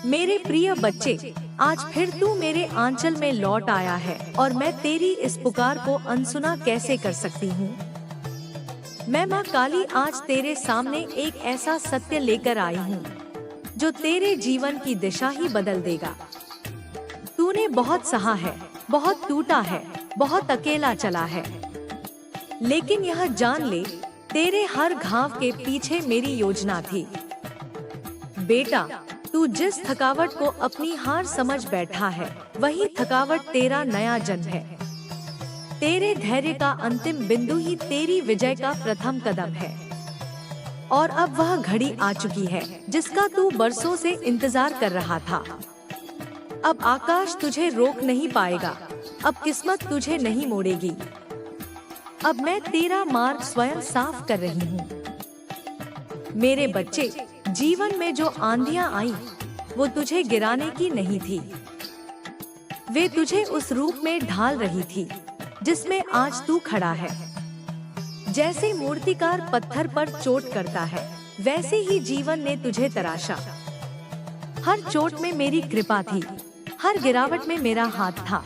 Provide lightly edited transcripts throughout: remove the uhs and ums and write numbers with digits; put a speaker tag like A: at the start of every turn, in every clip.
A: मेरे प्रिय बच्चे, आज फिर तू मेरे आंचल में लौट आया है और मैं तेरी इस पुकार को अनसुना कैसे कर सकती हूँ। मैं माँ काली आज तेरे सामने एक ऐसा सत्य लेकर आई हूँ जो तेरे जीवन की दिशा ही बदल देगा। तूने बहुत सहा है, बहुत टूटा है, बहुत अकेला चला है, लेकिन यह जान ले, तेरे हर घाव के पीछे मेरी योजना थी। बेटा, तू जिस थकावट को अपनी हार समझ बैठा है, वही थकावट तेरा नया जन्म है। तेरे धैर्य का अंतिम बिंदु ही तेरी विजय का प्रथम कदम है। और अब वह घड़ी आ चुकी है जिसका तू बरसों से इंतजार कर रहा था। अब आकाश तुझे रोक नहीं पाएगा, अब किस्मत तुझे नहीं मोड़ेगी। अब मैं तेरा मार्ग स्वयं साफ कर रही हूँ। मेरे बच्चे, जीवन में जो आंधियां आई, वो तुझे गिराने की नहीं थी। वे तुझे उस रूप में ढाल रही थी जिसमें आज तू खड़ा है। जैसे मूर्तिकार पत्थर पर चोट करता है, वैसे ही जीवन ने तुझे तराशा। हर चोट में मेरी कृपा थी, हर गिरावट में मेरा हाथ था।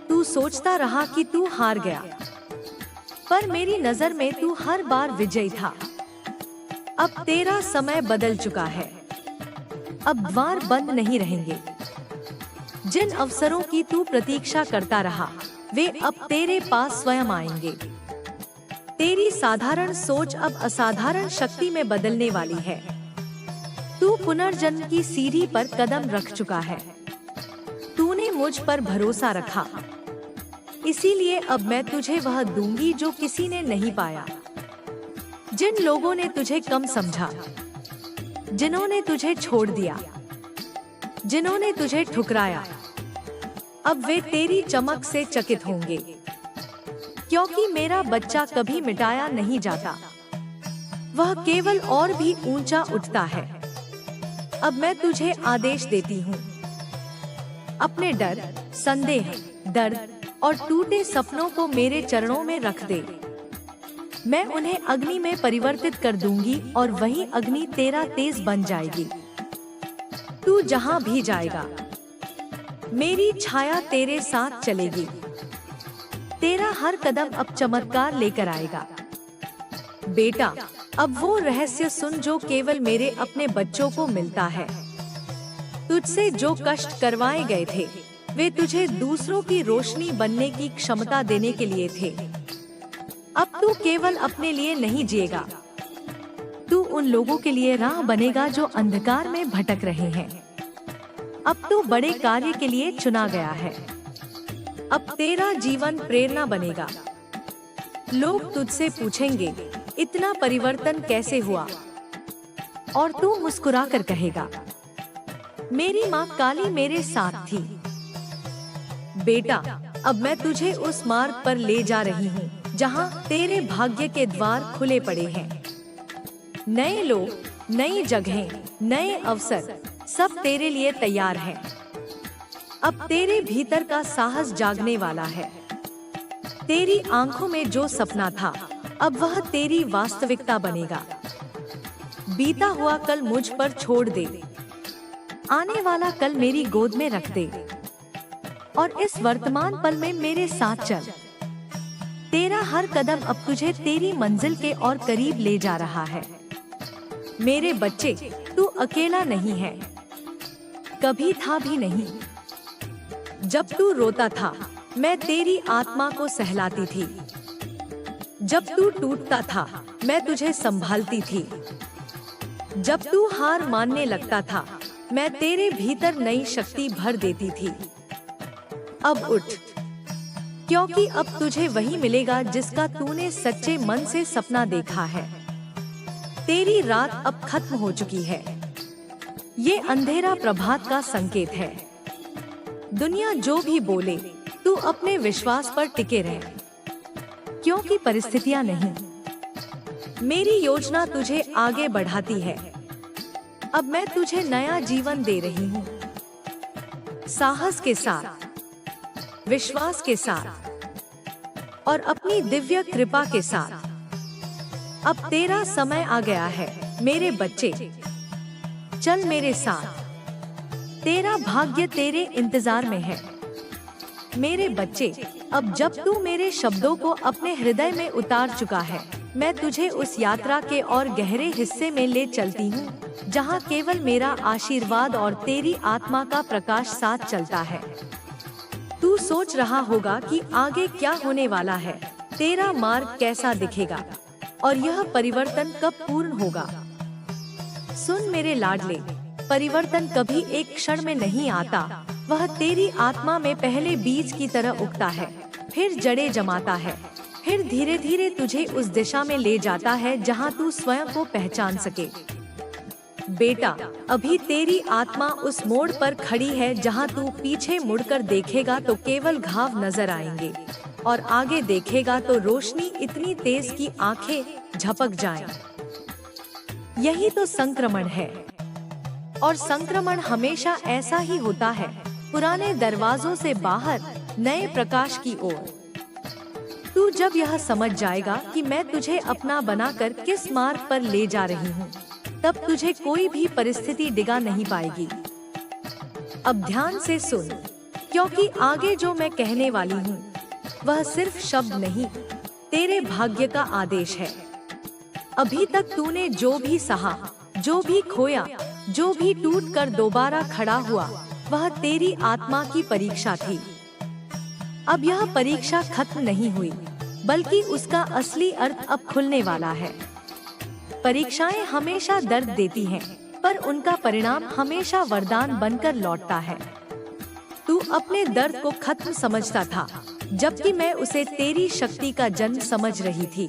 A: तू सोचता रहा कि तू हार गया, पर मेरी नजर में तू हर बार विजयी था। अब तेरा समय बदल चुका है, अब द्वार बंद नहीं रहेंगे। जिन अवसरों की तू प्रतीक्षा करता रहा, वे अब तेरे पास स्वयं आएंगे। तेरी साधारण सोच अब असाधारण शक्ति में बदलने वाली है। तू पुनर्जन्म की सीढ़ी पर कदम रख चुका है। तूने मुझ पर भरोसा रखा, इसीलिए अब मैं तुझे वह दूंगी जो किसी ने नहीं पाया। जिन लोगों ने तुझे कम समझा, जिन्होंने तुझे छोड़ दिया, जिन्होंने तुझे ठुकराया, अब वे तेरी चमक से चकित होंगे, क्योंकि मेरा बच्चा कभी मिटाया नहीं जाता, वह केवल और भी ऊंचा उठता है। अब मैं तुझे आदेश देती हूँ, अपने डर, संदेह, दर्द और टूटे सपनों को मेरे चरणों में रख दे। मैं उन्हें अग्नि में परिवर्तित कर दूंगी और वही अग्नि तेरा तेज बन जाएगी। तू जहां भी जाएगा, मेरी छाया तेरे साथ चलेगी। तेरा हर कदम अब चमत्कार लेकर आएगा। बेटा, अब वो रहस्य सुन जो केवल मेरे अपने बच्चों को मिलता है। तुझसे जो कष्ट करवाए गए थे, वे तुझे दूसरों की रोशनी बनने की क्षमता देने के लिए थे। अब तू केवल अपने लिए नहीं जिएगा, तू उन लोगों के लिए राह बनेगा जो अंधकार में भटक रहे हैं। अब तू बड़े कार्य के लिए चुना गया है। अब तेरा जीवन प्रेरणा बनेगा। लोग तुझसे पूछेंगे, इतना परिवर्तन कैसे हुआ? और तू मुस्कुराकर कहेगा, मेरी माँ काली मेरे साथ थी। बेटा, अब मैं तुझे उस मार्ग पर ले जा रही हूँ जहाँ तेरे भाग्य के द्वार खुले पड़े हैं। नए लोग, नई जगहें, नए अवसर, सब तेरे लिए तैयार हैं। अब तेरे भीतर का साहस जागने वाला है। तेरी आंखों में जो सपना था, अब वह तेरी वास्तविकता बनेगा। बीता हुआ कल मुझ पर छोड़ दे, आने वाला कल मेरी गोद में रख दे और इस वर्तमान पल में मेरे साथ चल। तेरा हर कदम अब तुझे तेरी मंजिल के और करीब ले जा रहा है। मेरे बच्चे, तू अकेला नहीं है, कभी था भी नहीं। जब तू रोता था, मैं तेरी आत्मा को सहलाती थी। जब तू टूटता था, मैं तुझे संभालती थी। जब तू हार मानने लगता था, मैं तेरे भीतर नई शक्ति भर देती थी। अब उठ, क्योंकि अब तुझे वही मिलेगा जिसका तूने सच्चे मन से सपना देखा है। तेरी रात अब खत्म हो चुकी है। ये अंधेरा प्रभात का संकेत है। दुनिया जो भी बोले, तू अपने विश्वास पर टिके रह, क्योंकि परिस्थितियां नहीं, मेरी योजना तुझे आगे बढ़ाती है। अब मैं तुझे नया जीवन दे रही हूँ, साहस के साथ, विश्वास के साथ और अपनी दिव्य कृपा के साथ। अब तेरा समय आ गया है मेरे बच्चे, चल मेरे साथ। तेरा भाग्य तेरे इंतजार में है। मेरे बच्चे, अब जब तू मेरे शब्दों को अपने हृदय में उतार चुका है, मैं तुझे उस यात्रा के और गहरे हिस्से में ले चलती हूँ, जहाँ केवल मेरा आशीर्वाद और तेरी आत्मा का प्रकाश साथ चलता है। तू सोच रहा होगा कि आगे क्या होने वाला है, तेरा मार्ग कैसा दिखेगा और यह परिवर्तन कब पूर्ण होगा। सुन मेरे लाडले, परिवर्तन कभी एक क्षण में नहीं आता। वह तेरी आत्मा में पहले बीज की तरह उगता है, फिर जड़ें जमाता है, फिर धीरे धीरे तुझे उस दिशा में ले जाता है जहां तू स्वयं को पहचान सके। बेटा, अभी तेरी आत्मा उस मोड़ पर खड़ी है जहां तू पीछे मुड़कर देखेगा तो केवल घाव नजर आएंगे, और आगे देखेगा तो रोशनी इतनी तेज कि आंखें झपक जाएं। यही तो संक्रमण है, और संक्रमण हमेशा ऐसा ही होता है, पुराने दरवाजों से बाहर, नए प्रकाश की ओर। तू जब यह समझ जाएगा कि मैं तुझे अपना बनाकर किस मार्ग पर ले जा रही हूँ, तब तुझे कोई भी परिस्थिति डिगा नहीं पाएगी। अब ध्यान से सुन, क्योंकि आगे जो मैं कहने वाली हूँ वह सिर्फ शब्द नहीं, तेरे भाग्य का आदेश है। अभी तक तूने जो भी सहा, जो भी खोया, जो भी टूट कर दोबारा खड़ा हुआ, वह तेरी आत्मा की परीक्षा थी। अब यह परीक्षा खत्म नहीं हुई, बल्कि उसका असली अर्थ अब खुलने वाला है। परीक्षाएं हमेशा दर्द देती हैं, पर उनका परिणाम हमेशा वरदान बनकर लौटता है। तू अपने दर्द को खत्म समझता था, जबकि मैं उसे तेरी शक्ति का जन्म समझ रही थी।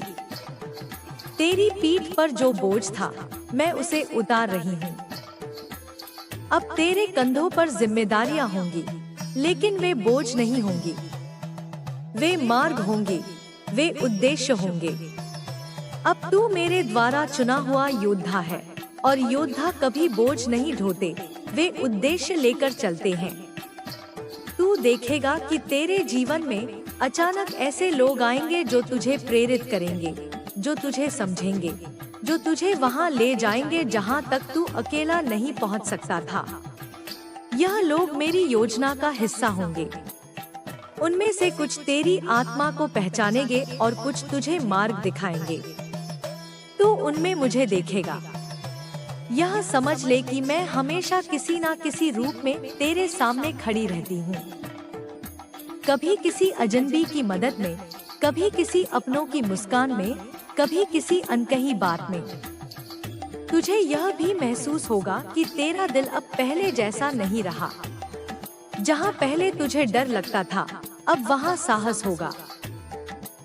A: तेरी पीठ पर जो बोझ था, मैं उसे उतार रही हूँ। अब तेरे कंधों पर जिम्मेदारियां होंगी, लेकिन वे बोझ नहीं होंगी, वे मार्ग होंगे, वे उद्देश्य होंगे। अब तू मेरे द्वारा चुना हुआ योद्धा है, और योद्धा कभी बोझ नहीं ढोते, वे उद्देश्य लेकर चलते हैं। तू देखेगा कि तेरे जीवन में अचानक ऐसे लोग आएंगे जो तुझे प्रेरित करेंगे, जो तुझे समझेंगे, जो तुझे वहां ले जाएंगे जहां तक तू अकेला नहीं पहुंच सकता था। यह लोग मेरी योजना का हिस्सा होंगे। उनमें से कुछ तेरी आत्मा को पहचानेंगे और कुछ तुझे मार्ग दिखाएंगे। तू उनमें मुझे देखेगा। यह समझ ले कि मैं हमेशा किसी न किसी रूप में तेरे सामने खड़ी रहती हूँ। कभी किसी अजनबी की मदद में, कभी किसी अपनों की मुस्कान में, कभी किसी अनकही बात में। तुझे यह भी महसूस होगा कि तेरा दिल अब पहले जैसा नहीं रहा। जहाँ पहले तुझे डर लगता था, अब वहाँ साहस होगा।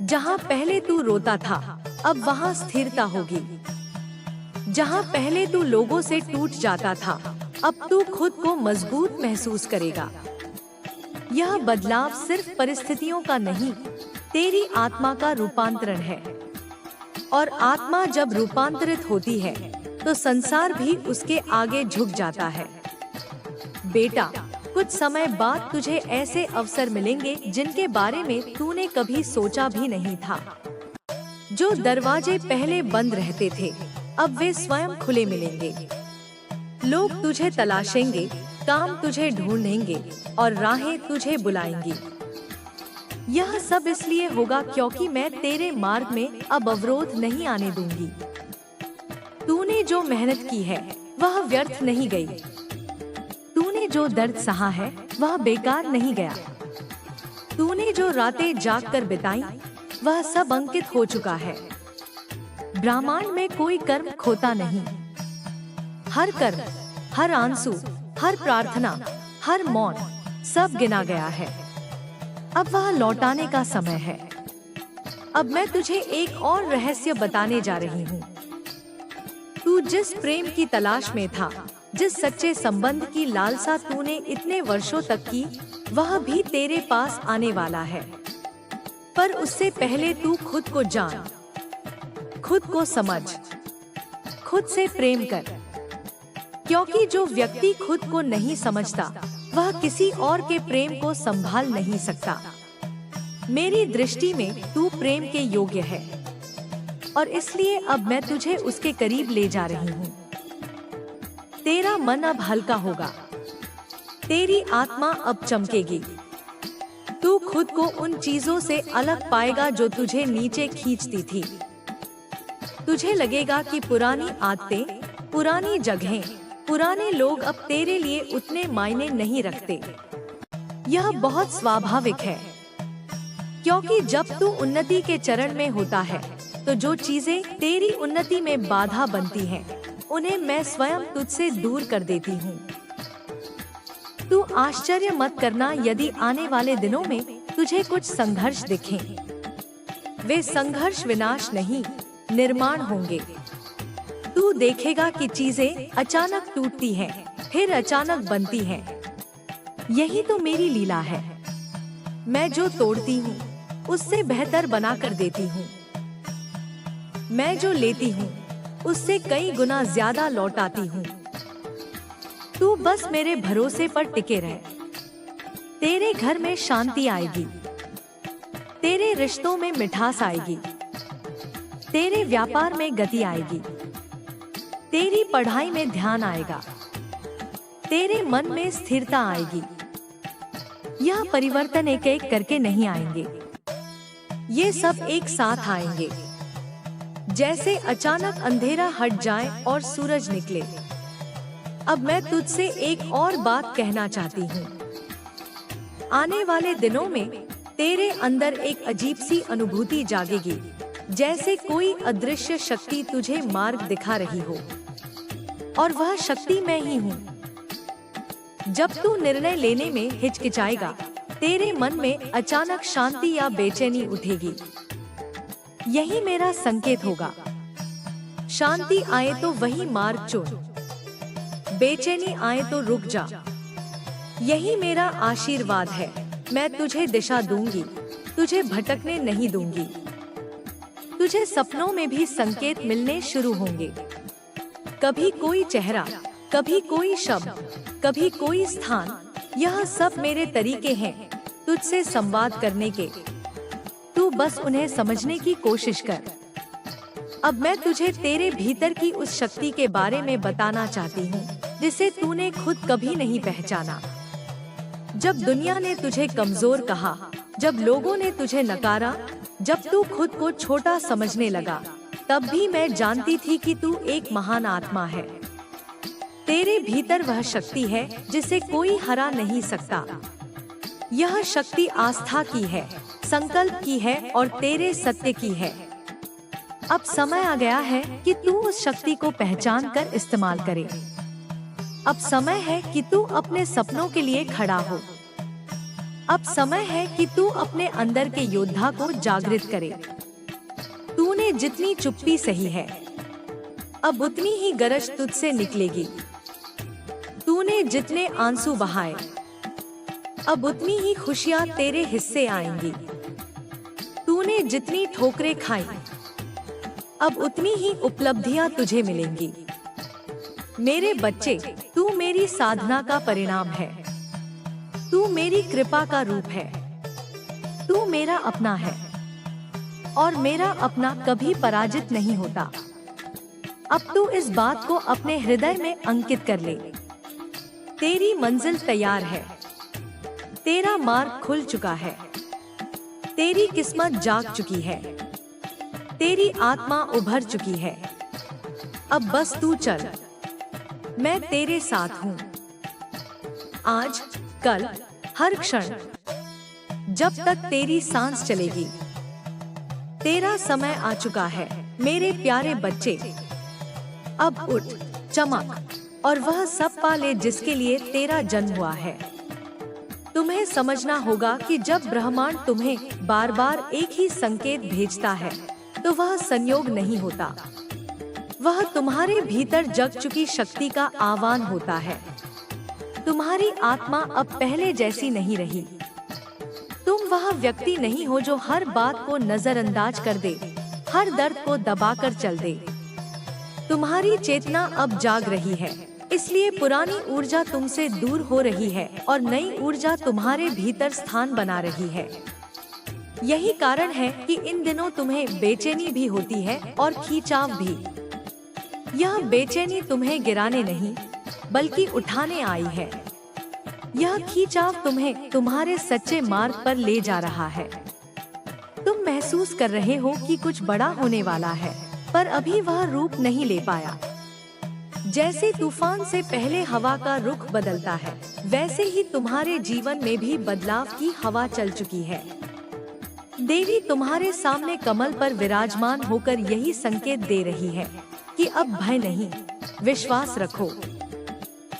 A: जहाँ पहले तू रोता था, अब वहाँ स्थिरता होगी। जहाँ पहले तू लोगों से टूट जाता था, अब तू खुद को मजबूत महसूस करेगा। यह बदलाव सिर्फ परिस्थितियों का नहीं, तेरी आत्मा का रूपांतरण है। और आत्मा जब रूपांतरित होती है, तो संसार भी उसके आगे झुक जाता है। बेटा, कुछ समय बाद तुझे ऐसे अवसर मिलेंगे जिनके बारे में तूने कभी सोचा भी नहीं था। जो दरवाजे पहले बंद रहते थे, अब वे स्वयं खुले मिलेंगे। लोग तुझे तलाशेंगे, काम तुझे ढूंढेंगे और राहें तुझे बुलाएंगी। यह सब इसलिए होगा क्योंकि मैं तेरे मार्ग में अब अवरोध नहीं आने दूंगी। तूने जो मेहनत की है, वह व्यर्थ नहीं गई। तूने जो दर्द सहा है, वह बेकार नहीं गया। तूने जो रातें जागकर बिताई, वह सब अंकित हो चुका है। ब्रह्मांड में कोई कर्म खोता नहीं। हर कर्म, हर आंसू, हर प्रार्थना, हर मौन, सब गिना गया है। अब वह लौटाने का समय है। अब मैं तुझे एक और रहस्य बताने जा रही हूँ। तू जिस प्रेम की तलाश में था, जिस सच्चे संबंध की लालसा तूने इतने वर्षों तक की, वह भी तेरे पास आने वाला है। पर उससे पहले तू खुद को जान, खुद को समझ, खुद से प्रेम कर। क्योंकि जो व्यक्ति खुद को नहीं समझता, वह किसी और के प्रेम को संभाल नहीं सकता। मेरी दृष्टि में तू प्रेम के योग्य है, और इसलिए अब मैं तुझे उसके करीब ले जा रही हूँ। तेरा मन अब हल्का होगा। तेरी आत्मा अब चमकेगी। तू खुद को उन चीजों से अलग पाएगा जो तुझे नीचे खींचती थी। तुझे लगेगा कि पुरानी आदतें, पुरानी जगहें, पुराने लोग अब तेरे लिए उतने मायने नहीं रखते। यह बहुत स्वाभाविक है, क्योंकि जब तू उन्नति के चरण में होता है तो जो चीजें तेरी उन्नति में बाधा बनती हैं, उन्हें मैं स्वयं तुझसे दूर कर देती हूँ। तू आश्चर्य मत करना यदि आने वाले दिनों में तुझे कुछ संघर्ष दिखें। वे संघर्ष विनाश नहीं, निर्माण होंगे। तू देखेगा कि चीजें अचानक टूटती हैं, फिर अचानक बनती हैं। यही तो मेरी लीला है। मैं जो तोड़ती हूँ उससे बेहतर बना कर देती हूँ। मैं जो लेती हूँ उससे कई गुना ज्यादा लौटाती हूँ। तू बस मेरे भरोसे पर टिके रह। तेरे घर में शांति आएगी, तेरे रिश्तों में मिठास आएगी, तेरे व्यापार में गति आएगी, तेरी पढ़ाई में ध्यान आएगा, तेरे मन में स्थिरता आएगी। यह परिवर्तन एक एक करके नहीं आएंगे, ये सब एक साथ आएंगे। जैसे अचानक अंधेरा हट जाए और सूरज निकले। अब मैं तुझसे एक और बात कहना चाहती हूँ। आने वाले दिनों में तेरे अंदर एक अजीब सी अनुभूति जागेगी, जैसे कोई अदृश्य शक्ति तुझे मार्ग दिखा रही हो, और वह शक्ति मैं ही हूँ। जब तू निर्णय लेने में हिचकिचाएगा, तेरे मन में अचानक शांति या बेचैनी उठेगी। यही मेरा संकेत होगा। शांति आए तो वही मार्ग चुन, बेचैनी आए तो रुक जा। यही मेरा आशीर्वाद है। मैं तुझे दिशा दूंगी, तुझे भटकने नहीं दूंगी। तुझे सपनों में भी संकेत मिलने शुरू होंगे। कभी कोई चेहरा, कभी कोई शब्द, कभी कोई स्थान। यह सब मेरे तरीके हैं तुझसे संवाद करने के। तू बस उन्हें समझने की कोशिश कर। अब मैं तुझे तेरे भीतर की उस शक्ति के बारे में बताना चाहती हूँ जिसे तूने खुद कभी नहीं पहचाना। जब दुनिया ने तुझे कमजोर कहा, जब लोगों ने तुझे नकारा, जब तू खुद को छोटा समझने लगा, तब भी मैं जानती थी कि तू एक महान आत्मा है। तेरे भीतर वह शक्ति है जिसे कोई हरा नहीं सकता। यह शक्ति आस्था की है, संकल्प की है और तेरे सत्य की है। अब समय आ गया है कि तू उस शक्ति को पहचान कर इस्तेमाल करे। अब समय है कि तू अपने सपनों के लिए खड़ा हो। अब समय है कि तू अपने अंदर के योद्धा को जागृत करे। तूने जितनी चुप्पी सही है, अब उतनी ही गरज तुझसे निकलेगी। तूने जितने आंसू बहाए, अब उतनी ही खुशियां तेरे हिस्से आएंगी। तूने जितनी ठोकरें खाई, अब उतनी ही उपलब्धियां तुझे मिलेंगी। मेरे बच्चे, तू मेरी साधना का परिणाम है। तू मेरी कृपा का रूप है। तू मेरा अपना है, और मेरा अपना कभी पराजित नहीं होता। अब तू इस बात को अपने हृदय में अंकित कर ले। तेरी मंजिल तैयार है। तेरा मार्ग खुल चुका है। तेरी किस्मत जाग चुकी है। तेरी आत्मा उभर चुकी है। अब बस तू चल। मैं तेरे साथ हूँ। आज, कल, हर क्षण, जब तक तेरी सांस चलेगी। तेरा समय आ चुका है मेरे प्यारे बच्चे। अब उठ, चमक और वह सब पा ले जिसके लिए तेरा जन्म हुआ है। तुम्हें समझना होगा कि जब ब्रह्मांड तुम्हें बार बार एक ही संकेत भेजता है तो वह संयोग नहीं होता, वह तुम्हारे भीतर जग चुकी शक्ति का आह्वान होता है। तुम्हारी आत्मा अब पहले जैसी नहीं रही। तुम वह व्यक्ति नहीं हो जो हर बात को नजरअंदाज कर दे, हर दर्द को दबाकर चल दे। तुम्हारी चेतना अब जाग रही है, इसलिए पुरानी ऊर्जा तुमसे दूर हो रही है और नई ऊर्जा तुम्हारे भीतर स्थान बना रही है। यही कारण है कि इन दिनों तुम्हें बेचैनी भी होती है और खींचाव भी। यह बेचैनी तुम्हें गिराने नहीं, बल्कि उठाने आई है। यह खींचाव तुम्हें तुम्हारे सच्चे मार्ग पर ले जा रहा है। तुम महसूस कर रहे हो कि कुछ बड़ा होने वाला है, पर अभी वह रूप नहीं ले पाया। जैसे तूफान से पहले हवा का रुख बदलता है, वैसे ही तुम्हारे जीवन में भी बदलाव की हवा चल चुकी है। देवी तुम्हारे सामने कमल पर विराजमान होकर यही संकेत दे रही है कि अब भय नहीं, विश्वास रखो।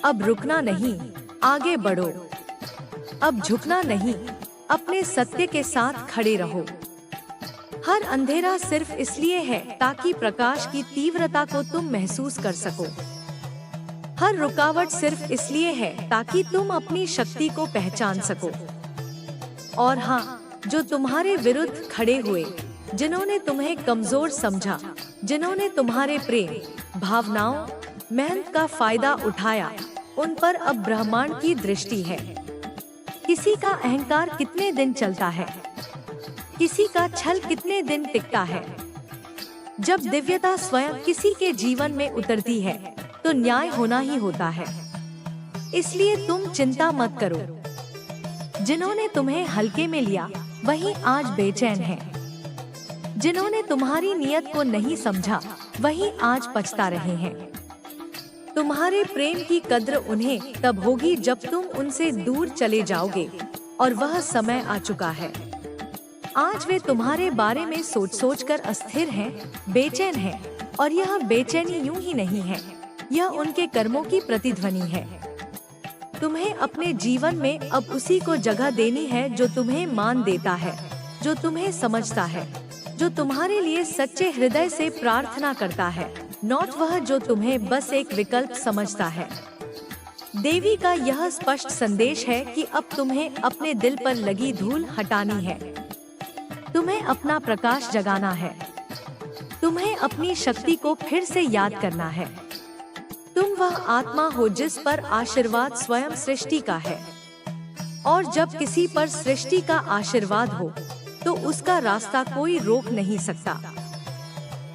A: अब रुकना नहीं, आगे बढ़ो। अब झुकना नहीं, अपने सत्य के साथ खड़े रहो। हर अंधेरा सिर्फ इसलिए है ताकि प्रकाश की तीव्रता को तुम महसूस कर सको। हर रुकावट सिर्फ इसलिए है ताकि तुम अपनी शक्ति को पहचान सको। और हाँ, जो तुम्हारे विरुद्ध खड़े हुए, जिन्होंने तुम्हें कमजोर समझा, जिन्होंने तुम्हारे प्रेम, भावनाओं, मेहनत का फायदा उठाया, उन पर अब ब्रह्मांड की दृष्टि है। किसी का अहंकार कितने दिन चलता है, किसी का छल कितने दिन टिकता है। जब दिव्यता स्वयं किसी के जीवन में उतरती है तो न्याय होना ही होता है। इसलिए तुम चिंता मत करो। जिन्होंने तुम्हें हल्के में लिया वही आज बेचैन है। जिन्होंने तुम्हारी नियत को नहीं समझा वही आज पछता रहे हैं। तुम्हारे प्रेम की कद्र उन्हें तब होगी जब तुम उनसे दूर चले जाओगे, और वह समय आ चुका है। आज वे तुम्हारे बारे में सोच सोच कर अस्थिर हैं, बेचैन हैं, और यह बेचैनी यूं ही नहीं है, यह उनके कर्मों की प्रतिध्वनि है। तुम्हें अपने जीवन में अब उसी को जगह देनी है जो तुम्हें मान देता है, जो तुम्हें समझता है, जो तुम्हारे लिए सच्चे हृदय से प्रार्थना करता है, नॉट वह जो तुम्हें बस एक विकल्प समझता है। देवी का यह स्पष्ट संदेश है कि अब तुम्हें अपने दिल पर लगी धूल हटानी है। तुम्हें अपना प्रकाश जगाना है। तुम्हें अपनी शक्ति को फिर से याद करना है। तुम वह आत्मा हो जिस पर आशीर्वाद स्वयं सृष्टि का है, और जब किसी पर सृष्टि का आशीर्वाद हो तो उसका रास्ता कोई रोक नहीं सकता।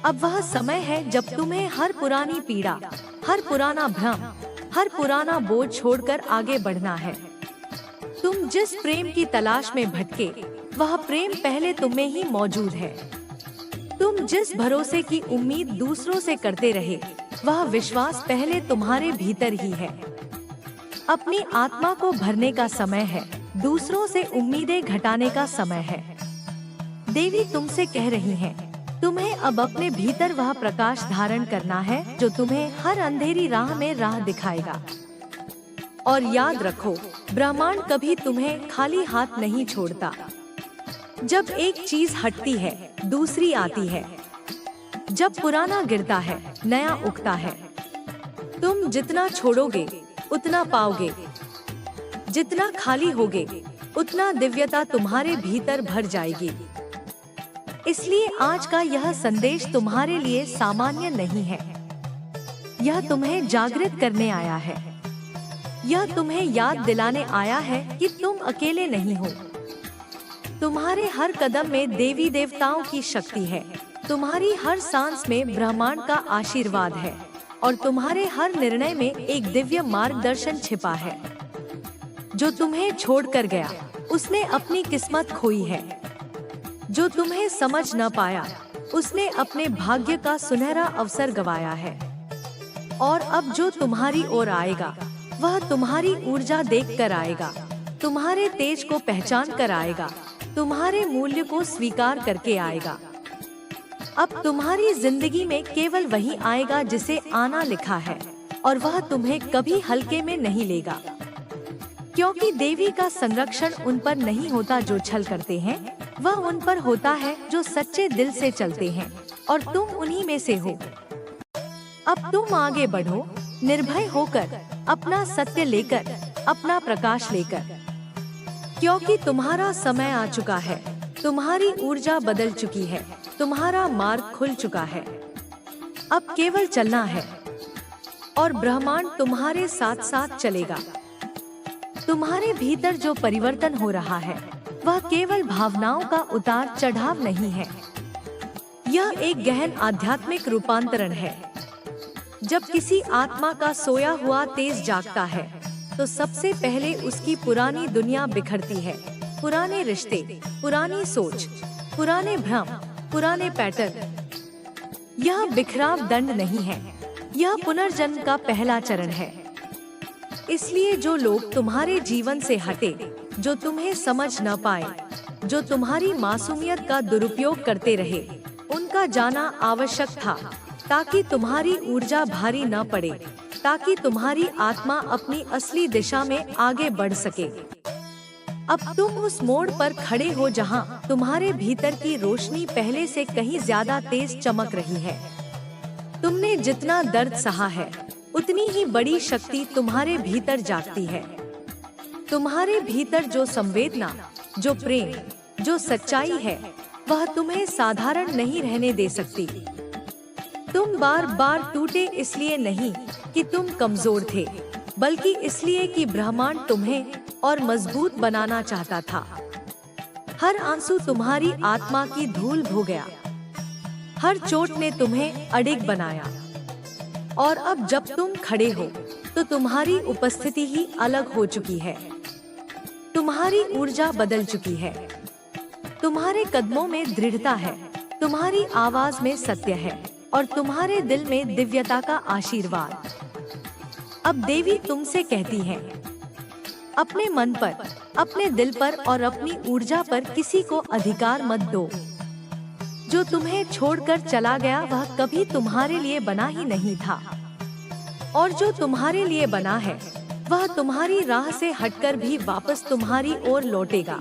A: अब वह समय है जब तुम्हें हर पुरानी पीड़ा, हर पुराना भ्रम, हर पुराना बोझ छोड़कर आगे बढ़ना है। तुम जिस प्रेम की तलाश में भटके, वह प्रेम पहले तुम्हें ही मौजूद है। तुम जिस भरोसे की उम्मीद दूसरों से करते रहे, वह विश्वास पहले तुम्हारे भीतर ही है। अपनी आत्मा को भरने का समय है, दूसरों से उम्मीदें घटाने का समय है। देवी तुमसे कह रही हैं, तुम्हें अब अपने भीतर वह प्रकाश धारण करना है जो तुम्हें हर अंधेरी राह में राह दिखाएगा। और याद रखो, ब्रह्मांड कभी तुम्हें खाली हाथ नहीं छोड़ता। जब एक चीज हटती है, दूसरी आती है। जब पुराना गिरता है, नया उगता है। तुम जितना छोड़ोगे उतना पाओगे, जितना खाली होगे उतना दिव्यता तुम्हारे भीतर भर जाएगी। इसलिए आज का यह संदेश तुम्हारे लिए सामान्य नहीं है। यह तुम्हें जागृत करने आया है। यह तुम्हें याद दिलाने आया है कि तुम अकेले नहीं हो। तुम्हारे हर कदम में देवी देवताओं की शक्ति है। तुम्हारी हर सांस में ब्रह्मांड का आशीर्वाद है, और तुम्हारे हर निर्णय में एक दिव्य मार्गदर्शन छिपा है। जो तुम्हें छोड़कर गया, उसने अपनी किस्मत खोई है। जो तुम्हें समझ न पाया, उसने अपने भाग्य का सुनहरा अवसर गंवाया है। और अब जो तुम्हारी ओर आएगा, वह तुम्हारी ऊर्जा देखकर आएगा, तुम्हारे तेज को पहचान कर आएगा, तुम्हारे मूल्य को स्वीकार करके आएगा। अब तुम्हारी जिंदगी में केवल वही आएगा जिसे आना लिखा है, और वह तुम्हें कभी हल्के में नहीं लेगा। क्योंकि देवी का संरक्षण उन पर नहीं होता जो छल करते हैं, वह उन पर होता है जो सच्चे दिल से चलते हैं, और तुम उन्हीं में से हो। अब तुम आगे बढ़ो, निर्भय होकर, अपना सत्य लेकर, अपना प्रकाश लेकर। क्योंकि तुम्हारा समय आ चुका है, तुम्हारी ऊर्जा बदल चुकी है, तुम्हारा मार्ग खुल चुका है। अब केवल चलना है, और ब्रह्मांड तुम्हारे साथ साथ चलेगा। तुम्हारे भीतर जो परिवर्तन हो रहा है, वह केवल भावनाओं का उतार चढ़ाव नहीं है। यह एक गहन आध्यात्मिक रूपांतरण है। जब किसी आत्मा का सोया हुआ तेज जागता है, तो सबसे पहले उसकी पुरानी दुनिया बिखरती है। पुराने रिश्ते, पुरानी सोच, पुराने भ्रम, पुराने पैटर्न। यह बिखराव दंड नहीं है, यह पुनर्जन्म का पहला चरण है। इसलिए जो लोग तुम्हारे जीवन से हटे, जो तुम्हें समझ न पाए, जो तुम्हारी मासूमियत का दुरुपयोग करते रहे, उनका जाना आवश्यक था, ताकि तुम्हारी ऊर्जा भारी न पड़े, ताकि तुम्हारी आत्मा अपनी असली दिशा में आगे बढ़ सके। अब तुम उस मोड़ पर खड़े हो जहां तुम्हारे भीतर की रोशनी पहले से कहीं ज्यादा तेज चमक रही है। तुमने जितना दर्द सहा है, उतनी ही बड़ी शक्ति तुम्हारे भीतर जागती है। तुम्हारे भीतर जो संवेदना, जो प्रेम, जो सच्चाई है, वह तुम्हें साधारण नहीं रहने दे सकती। तुम बार बार टूटे इसलिए नहीं कि तुम कमजोर थे, बल्कि इसलिए कि ब्रह्मांड तुम्हें और मजबूत बनाना चाहता था। हर आंसू तुम्हारी आत्मा की धूल धो गया, हर चोट ने तुम्हें अडिग बनाया। और अब जब तुम खड़े हो, तो तुम्हारी उपस्थिति ही अलग हो चुकी है। तुम्हारी ऊर्जा बदल चुकी है। तुम्हारे कदमों में दृढ़ता है, तुम्हारी आवाज में सत्य है, और तुम्हारे दिल में दिव्यता का आशीर्वाद। अब देवी तुमसे कहती है, अपने मन पर, अपने दिल पर और अपनी ऊर्जा पर किसी को अधिकार मत दो। जो तुम्हें छोड़कर चला गया वह कभी तुम्हारे लिए बना ही नहीं था, और जो तुम्हारे लिए बना है वह तुम्हारी राह से हटकर भी वापस तुम्हारी ओर लौटेगा।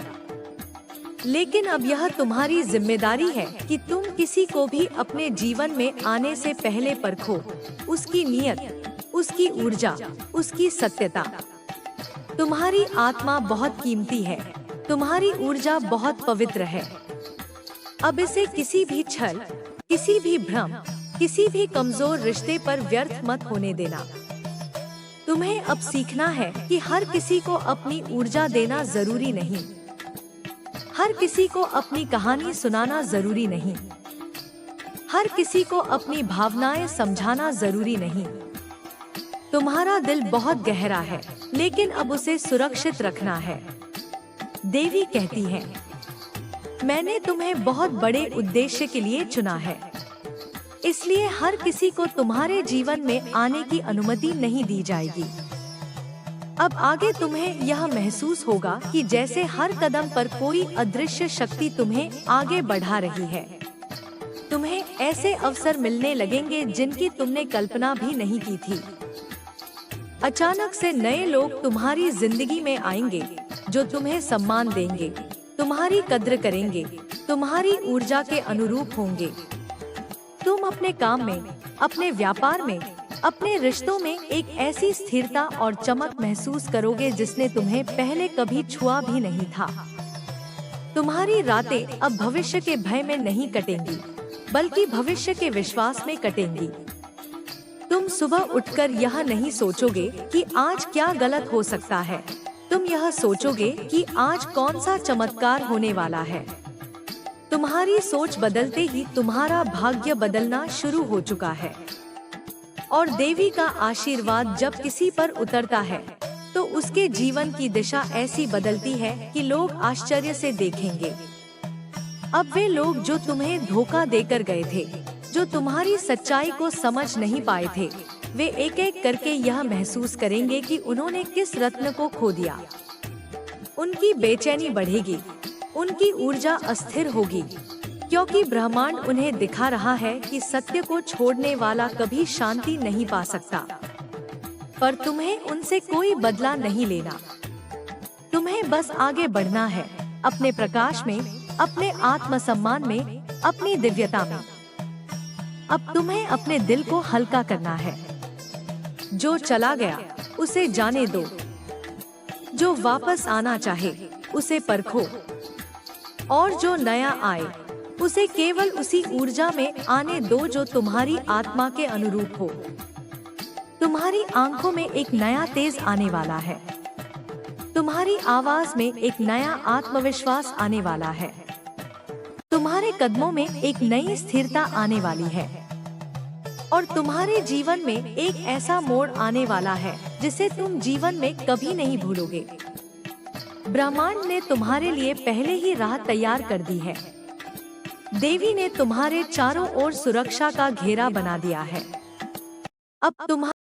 A: लेकिन अब यह तुम्हारी जिम्मेदारी है कि तुम किसी को भी अपने जीवन में आने से पहले परखो, उसकी नीयत, उसकी ऊर्जा, उसकी सत्यता। तुम्हारी आत्मा बहुत कीमती है, तुम्हारी ऊर्जा बहुत पवित्र है। अब इसे किसी भी छल, किसी भी भ्रम, किसी भी कमजोर रिश्ते पर व्यर्थ मत होने देना। तुम्हें अब सीखना है कि हर किसी को अपनी ऊर्जा देना जरूरी नहीं, हर किसी को अपनी कहानी सुनाना जरूरी नहीं, हर किसी को अपनी भावनाएं समझाना जरूरी नहीं। तुम्हारा दिल बहुत गहरा है, लेकिन अब उसे सुरक्षित रखना है। देवी कहती है, मैंने तुम्हें बहुत बड़े उद्देश्य के लिए चुना है, इसलिए हर किसी को तुम्हारे जीवन में आने की अनुमति नहीं दी जाएगी। अब आगे तुम्हें यह महसूस होगा कि जैसे हर कदम पर कोई अदृश्य शक्ति तुम्हें आगे बढ़ा रही है। तुम्हें ऐसे अवसर मिलने लगेंगे जिनकी तुमने कल्पना भी नहीं की थी। अचानक से नए लोग तुम्हारी जिंदगी में आएंगे, जो तुम्हें सम्मान देंगे, तुम्हारी कद्र करेंगे, तुम्हारी ऊर्जा के अनुरूप होंगे। तुम अपने काम में, अपने व्यापार में, अपने रिश्तों में एक ऐसी स्थिरता और चमक महसूस करोगे जिसने तुम्हें पहले कभी छुआ भी नहीं था। तुम्हारी रातें अब भविष्य के भय में नहीं कटेंगी, बल्कि भविष्य के विश्वास में कटेंगी। तुम सुबह उठकर यह नहीं सोचोगे कि आज क्या गलत हो सकता है, तुम यह सोचोगे कि आज कौन सा चमत्कार होने वाला है। तुम्हारी सोच बदलते ही तुम्हारा भाग्य बदलना शुरू हो चुका है। और देवी का आशीर्वाद जब किसी पर उतरता है, तो उसके जीवन की दिशा ऐसी बदलती है कि लोग आश्चर्य से देखेंगे। अब वे लोग जो तुम्हें धोखा देकर गए थे, जो तुम्हारी सच्चाई को समझ नहीं पाए थे, वे एक एक करके यह महसूस करेंगे कि उन्होंने किस रत्न को खो दिया। उनकी बेचैनी बढ़ेगी, उनकी ऊर्जा अस्थिर होगी, क्योंकि ब्रह्मांड उन्हें दिखा रहा है कि सत्य को छोड़ने वाला कभी शांति नहीं पा सकता। पर तुम्हें उनसे कोई बदला नहीं लेना। तुम्हें बस आगे बढ़ना है, अपने प्रकाश में, अपने आत्मसम्मान में, अपनी दिव्यता में। अब तुम्हें अपने दिल को हल्का करना है। जो चला गया उसे जाने दो, जो वापस आना चाहे उसे परखो, और जो नया आए उसे केवल उसी ऊर्जा में आने दो जो तुम्हारी आत्मा के अनुरूप हो। तुम्हारी आंखों में एक नया तेज आने वाला है, तुम्हारी आवाज में एक नया आत्मविश्वास आने वाला है, तुम्हारे कदमों में एक नई स्थिरता आने वाली है। और तुम्हारे जीवन में एक ऐसा मोड़ आने वाला है जिसे तुम जीवन में कभी नहीं भूलोगे। ब्रह्मांड ने तुम्हारे लिए पहले ही राह तैयार कर दी है। देवी ने तुम्हारे चारों ओर सुरक्षा का घेरा बना दिया है। अब तुम्हारे